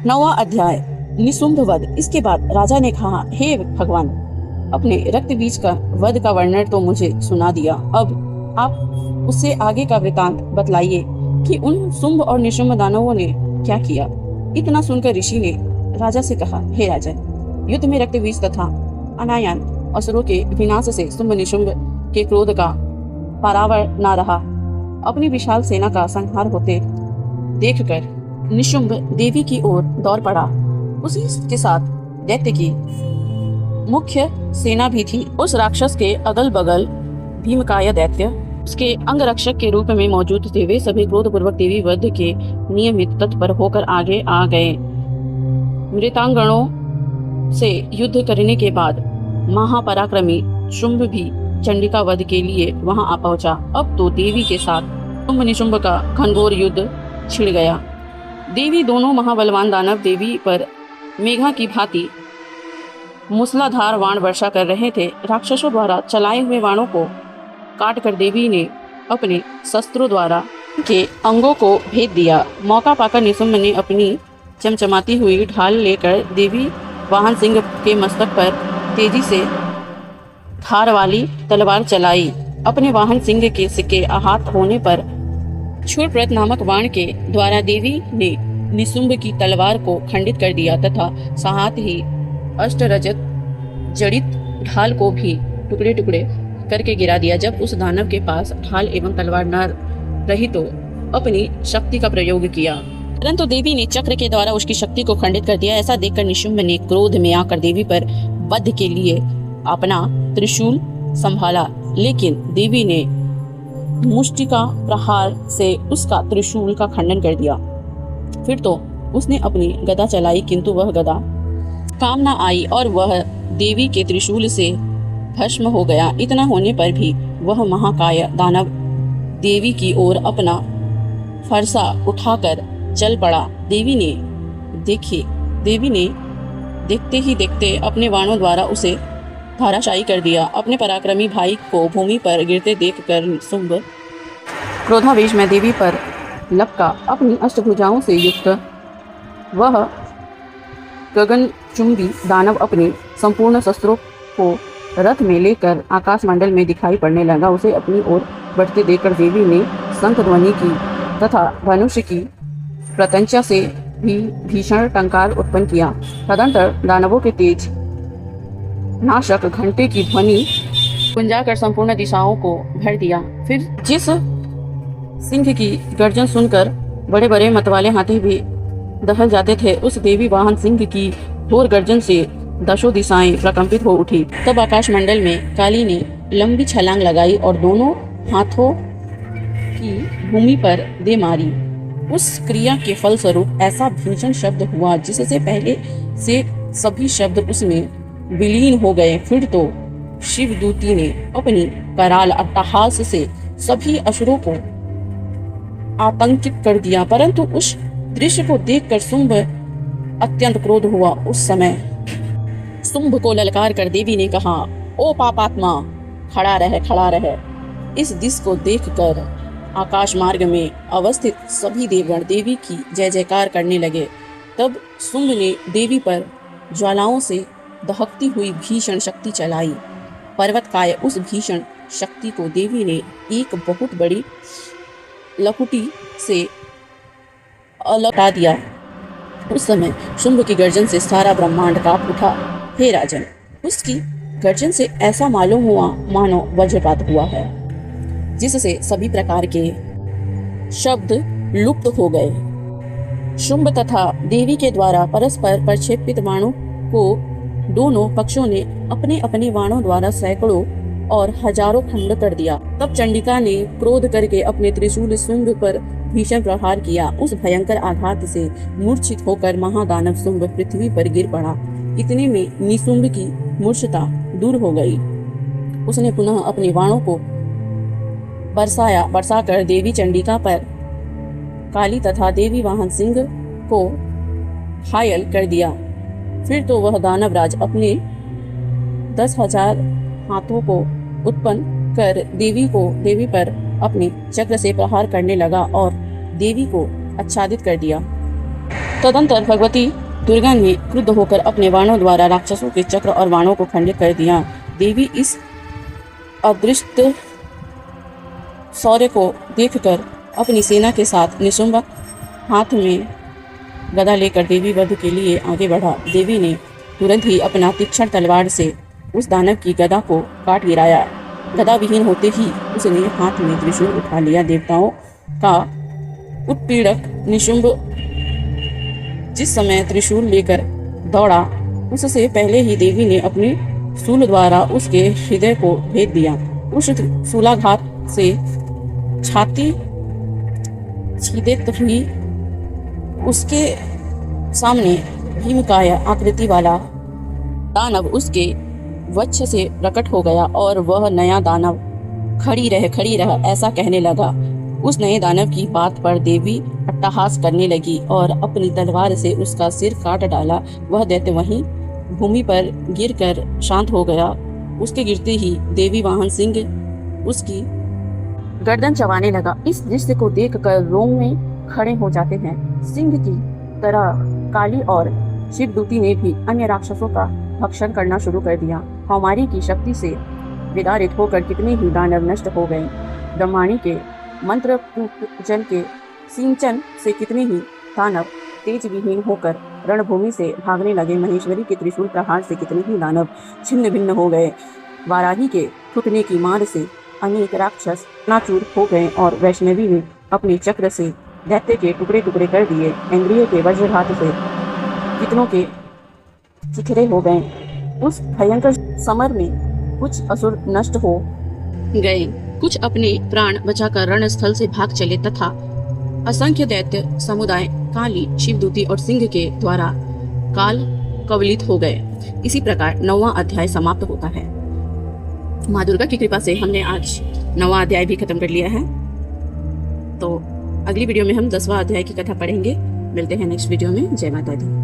9वां अध्याय निशुंभ वध। इसके बाद राजा ने कहा, हे भगवान, अपने रक्त बीज का वध का वर्णन तो मुझे सुना दिया, अब आप उससे आगे का वृतांत बतलाइए कि उन शुंभ और निशुंभ दानवों ने क्या किया। इतना सुनकर ऋषि ने राजा से कहा, हे राजन, युद्ध में रक्त बीज तथा अनायान असुरों के विनाश से शुंभ निशुंभ के क्रोध का पारावार न रहा। अपनी विशाल सेना का संहार होते देखकर निशुंभ देवी की ओर दौड़ पड़ा। उसी के साथ दैत्य की मुख्य सेना भी थी। उस राक्षस के अगल बगल भीमकाय दैत्य उसके अंगरक्षक के रूप में मौजूद थे। वे सभी क्रोधपूर्वक देवी वध के नियमित तत्पर होकर आगे आ गए। मृतांगणों से युद्ध करने के बाद महापराक्रमी शुंभ भी चंडिका वध के लिए वहां आ पहुंचा। अब तो देवी के साथ शुंभ निशुंभ का घनघोर युद्ध छिड़ गया। देवी दोनों महाबलवान दानव देवी पर मेघा की भांति मूसलाधार बाण वर्षा कर रहे थे। राक्षसों द्वारा चलाए हुए बाणों को काटकर देवी ने अपने शस्त्रों द्वारा के अंगों को भेद दिया। मौका पाकर निशुंभ ने अपनी चमचमाती हुई ढाल लेकर देवी वाहन सिंह के मस्तक पर तेजी से धार वाली तलवार चलाई। अपने वाहन सिंह के सिक्के आहत होने पर शूरप्रद नामक बाण के द्वारा देवी ने निशुंभ की तलवार को खंडित कर दिया तथा साथ ही अष्टरजत जड़ित ढाल को भी टुकड़े टुकड़े करके गिरा दिया। जब उस दानव के पास ढाल एवं तलवार न रही तो अपनी शक्ति का प्रयोग किया, परंतु देवी ने चक्र के द्वारा उसकी शक्ति को खंडित कर दिया। ऐसा देखकर निशुंभ ने क्रोध में आकर देवी पर वध के लिए अपना त्रिशूल संभाला, लेकिन देवी ने मुष्टिका प्रहार से उसका त्रिशूल का खंडन कर दिया। फिर तो उसने अपनी गदा चलाई, किंतु वह गदा काम न आई और वह देवी के त्रिशूल से भस्म हो गया। इतना होने पर भी वह महाकाय दानव देवी की ओर अपना फरसा उठाकर चल पड़ा। देवी ने देखते ही देखते अपने बाणों द्वारा उसे धाराशायी कर दिया। अपने पराक्रमी भाई को भूमि पर गिरते देखकर शुंभ क्रोधावेश में देवी पर लपका। अपनी अष्टभुजाओं से युक्त वह गगनचुंबी दानव अपने संपूर्ण शस्त्रों को रथ में लेकर आकाश मंडल में दिखाई पड़ने लगा। उसे अपनी ओर बढ़ते देखकर देवी ने शंख ध्वनि की तथा धनुष की प्रत्यंचा से भी भीषण टंकार उत्पन्न किया। तदंतर दानवों के तेज नाशक घंटे की ध्वनि गुंजाकर संपूर्ण दिशाओं को भर दिया। फिर जिस सिंह की गर्जन सुनकर बड़े बड़े मतवाले हाथी भी दहल जाते थे, उस देवी वाहन सिंह की घोर गर्जन से दशों दिशाएं प्रकंपित हो उठी। तब आकाश मंडल में काली ने लंबी छलांग लगाई और दोनों हाथों की भूमि पर दे मारी। उस क्रिया के फलस्वरूप ऐसा भीषण शब्द हुआ जिससे पहले से सभी शब्द उसमें विलीन हो गए। फिर तो शिवदूती ने अपनी कराल अट्टहास से सभी असुरों को आतंकित कर दिया, परंतु उस दृश्य को देखकर शुंभ अत्यंत क्रोध हुआ। उस समय शुंभ को ललकार कर देवी ने कहा, ओ पापात्मा, खड़ा रह। इस दृश्य को देखकर आकाश मार्ग में अवस्थित सभी देवगण देवी की जय जयकार करने लगे। तब शुंभ ने देवी पर ज्वालाओं से दहकती हुई भीषण शक्ति चलाई। पर्वतकाय उस भीषण शक्ति को देवी ने एक बहुत बड़ी लकुटी से अलटा दिया। उस समय शुंभ की गर्जन से सारा ब्रह्मांड कांप उठा। हे राजन, उसकी गर्जन से ऐसा मालूम हुआ मानो वज्रपात हुआ है, जिससे सभी प्रकार के शब्द लुप्त हो गए। शुंभ तथा देवी के द्वारा परस्पर प्रक्षेपित बाणों को दोनों पक्षों ने अपने अपने बाणों द्वारा सैकड़ों और हजारों खंड कर दिया। तब चंडिका ने क्रोध करके अपने त्रिशूल शुंभ पर भीषण प्रहार किया। उस भयंकर आघात से मूर्छित होकर महादानव शुंभ पृथ्वी पर गिर पड़ा। इतने में निशुंभ की मूर्छता दूर हो गई। उसने पुनः अपने बाणों को बरसाकर देवी चंडिका पर काली तथा देवी वाहन सिंह को घायल कर दिया। फिर तो वह दानवराज अपने 10,000 हाथों को उत्पन्न कर देवी पर अपने चक्र से प्रहार करने लगा और देवी को आच्छादित कर दिया। तदंतर भगवती दुर्गा ने क्रुद्ध होकर अपने बाणों द्वारा राक्षसों के चक्र और बाणों को खंडित कर दिया। देवी इस अदृष्ट शौर्य को देखकर अपनी सेना के साथ निशुंभ हाथ में गदा लेकर देवी वध के लिए आगे बढ़ा। देवी ने तुरंत ही अपना तीक्ष्ण तलवार से उस दानव की गदा को काट गिराया। गदा विहीन होते ही उसने हाथ में त्रिशूल उठा लिया। देवताओं का उत्पीड़क निशुंभ जिस समय त्रिशूल लेकर दौड़ा, उससे पहले ही देवी ने अपने शूल द्वारा उसके हृदय को भेद दिया। उस शूलाघात से छाती छीदित हुई। उसके सामने भीमकाय आकृति वाला दानव उसके वक्ष से प्रकट हो गया और वह नया दानव खड़ी रह ऐसा कहने लगा। उस नए दानव की बात पर देवी अट्टहास करने लगी और अपनी तलवार से उसका सिर काट डाला। वह दैत्य वहीं भूमि पर गिरकर शांत हो गया। उसके गिरते ही देवी वाहन सिंह उसकी गर्दन चबाने लगा। इस दृश्य को देखकर रोम में खड़े हो जाते हैं। सिंह की तरह काली और शिवदूती ने भी अन्य राक्षसों का भक्षण करना शुरू कर दिया। कौमारी की शक्ति से विदारित होकर कितने ही दानव नष्ट हो गए। ब्रह्माणी के मंत्र जन के सिंचन से कितने ही दानव तेज विहीन होकर रणभूमि से भागने लगे। महेश्वरी के त्रिशूल प्रहार से कितने ही दानव छिन्न भिन्न हो गए। वाराही के फुटने की मार से अनेक राक्षस नाचूर हो गए और वैष्णवी ने अपने चक्र से दैत्य के टुकड़े टुकड़े कर दिए। इंद्रिय के वज्रघात से कितनों के चिथड़े हो गए। उस भयंकर समर में कुछ असुर नष्ट हो गए, कुछ अपने प्राण बचाकर रणस्थल से भाग चले तथा असंख्य दैत्य समुदाय काली, शिवदूती और सिंह के द्वारा काल कवलित हो गए। इसी प्रकार 9वां अध्याय समाप्त होता है। माँ दुर्गा की कृपा से हमने आज 9वां अध्याय भी खत्म कर लिया है। तो अगली वीडियो में हम 10वां अध्याय की कथा पढ़ेंगे। मिलते हैं नेक्स्ट वीडियो में। जय माता दी।